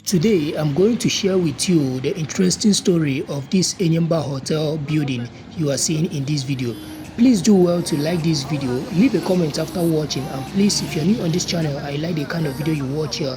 Today, I'm going to share with you the interesting story of this Enyimba hotel building you are seeing in this video. Please do well to like this video, leave a comment after watching, and please, if you're new on this channel and you like the kind of video you watch here,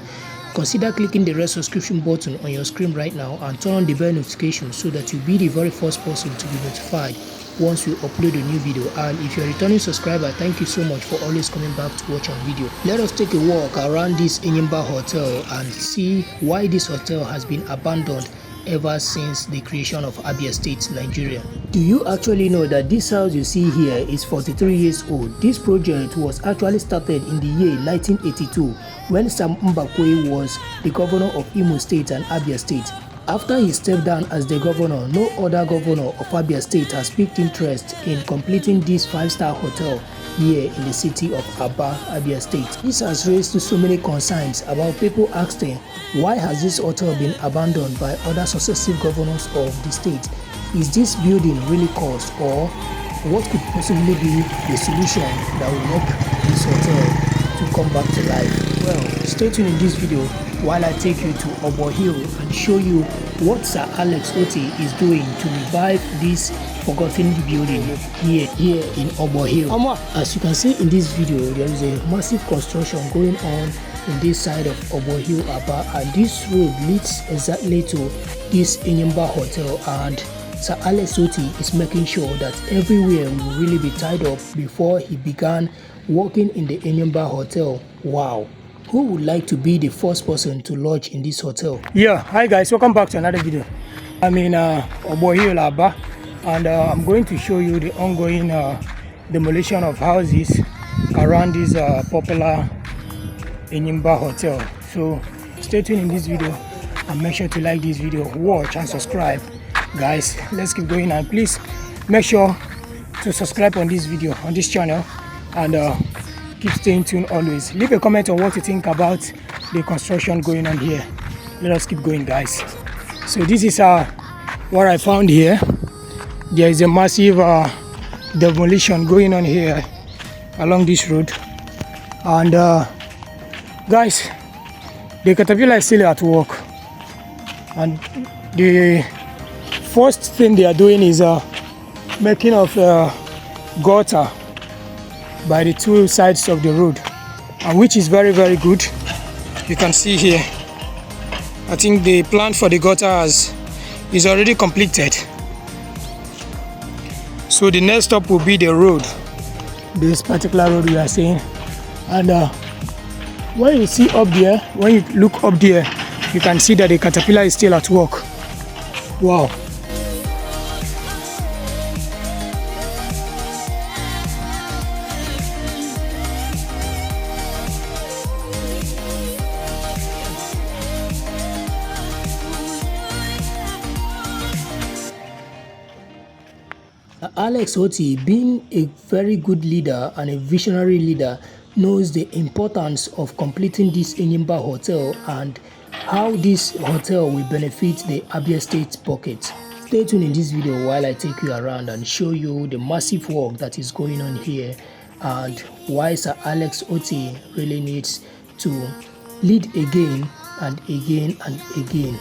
consider clicking the red subscription button on your screen right now and turn on the bell notification so that you'll be the very first person to be notified once we upload a new video. And if you're a returning subscriber, thank you so much for always coming back to watch our video. Let us take a walk around this Enyimba hotel and see why this hotel has been abandoned ever since the creation of Abia State Nigeria. Do you actually know that this house you see here is 43 years old? This project was actually started in the year 1982 when Sam Mbakwe was the governor of Imo State and Abia State. After he stepped down as the governor, no other governor of Abia State has picked interest in completing this 5-star hotel here in the city of Aba Abia State. This has raised so many concerns about people asking, why has this hotel been abandoned by other successive governors of the state? Is this building really cursed, or what could possibly be the solution that will make this hotel to come back to life? Well, stay tuned in this video while I take you to Obo Hill and show you what Sir Alex Oti is doing to revive this forgotten building here in Obo Hill. As you can see in this video, there is a massive construction going on in this side of Obo Hill, Aba, and this road leads exactly to this Enyimba hotel, and Sir Alex Oti is making sure that everywhere will really be tied up before he began working in the Enyimba hotel. Wow. Who would like to be the first person to lodge in this hotel? Yeah, hi guys, welcome back to another video. I'm in Obo Hill, Aba, and I'm going to show you the ongoing demolition of houses around this popular Enyimba hotel. So stay tuned in this video and make sure to like this video, watch and subscribe. Guys, let's keep going, and please make sure to subscribe on this video, on this channel, and keep staying tuned always. Leave a comment on what you think about the construction going on here. Let us keep going, guys. So this is what I found here. There is a massive demolition going on here along this road, and guys, the caterpillar is still at work, and the first thing they are doing is making of gutter by the two sides of the road, and which is very good. You can see here, I think the plan for the gutter is already completed. So the next stop will be the road, this particular road we are seeing. And when you see up there, when you look up there, you can see that the caterpillar is still at work. Wow. Alex Oti, being a very good leader and a visionary leader, knows the importance of completing this Enyimba hotel and how this hotel will benefit the Abia State pocket. Stay tuned in this video while I take you around and show you the massive work that is going on here and why Sir Alex Oti really needs to lead again and again and again.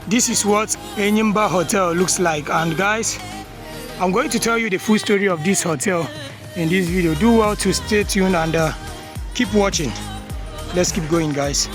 This is what Enyimba hotel looks like, and guys, I'm going to tell you the full story of this hotel in this video. Do well to stay tuned and keep watching. Let's keep going, guys.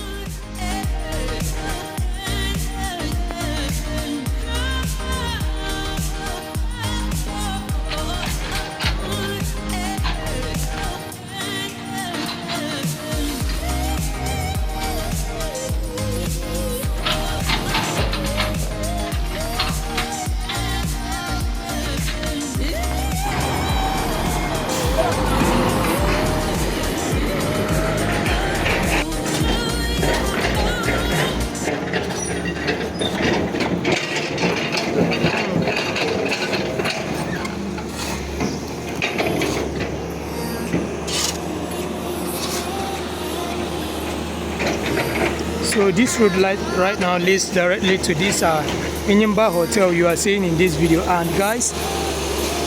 So this road right now leads directly to this Enyimba hotel you are seeing in this video. And guys,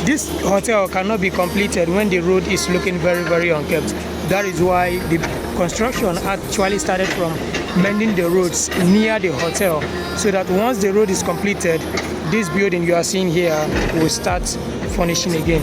this hotel cannot be completed when the road is looking very, very unkempt. That is why the construction actually started from mending the roads near the hotel, so that once the road is completed, this building you are seeing here will start furnishing again.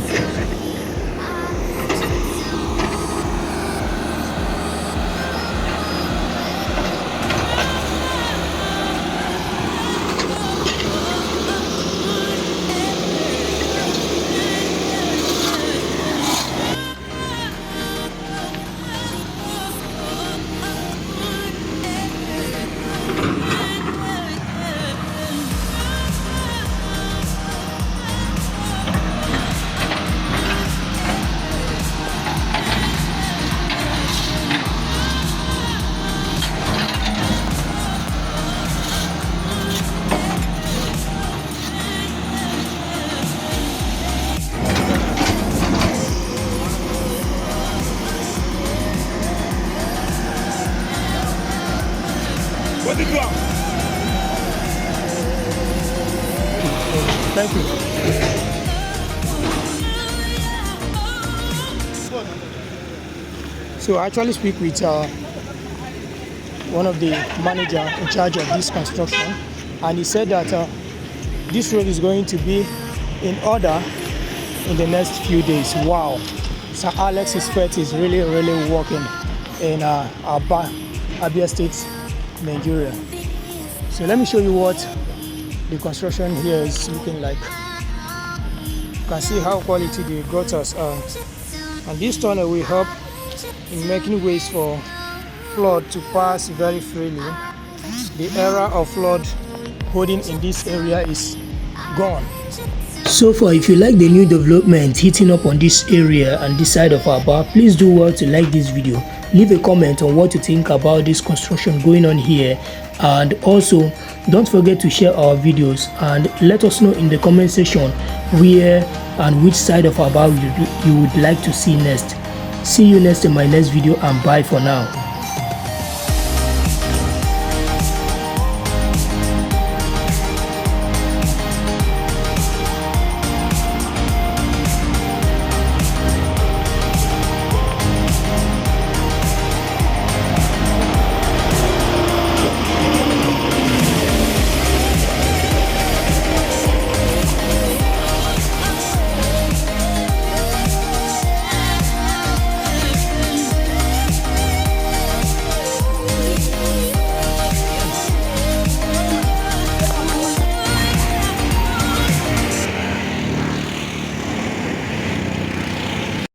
Thank you. So I actually speak with one of the manager in charge of this construction, and he said that this road is going to be in order in the next few days. Wow. Sir Alex's Fet is really working in Aba Abia State Nigeria. So let me show you what the construction here is looking like. You can see how quality the gutters are, and this tunnel will help in making ways for flood to pass very freely. The era of flood holding in this area is gone. So far, if you like the new development hitting up on this area and this side of Aba, please do well to like this video. Leave a comment on what you think about this construction going on here, and also don't forget to share our videos and let us know in the comment section where and which side of Aba you would like to see next. See you next in my next video, and bye for now.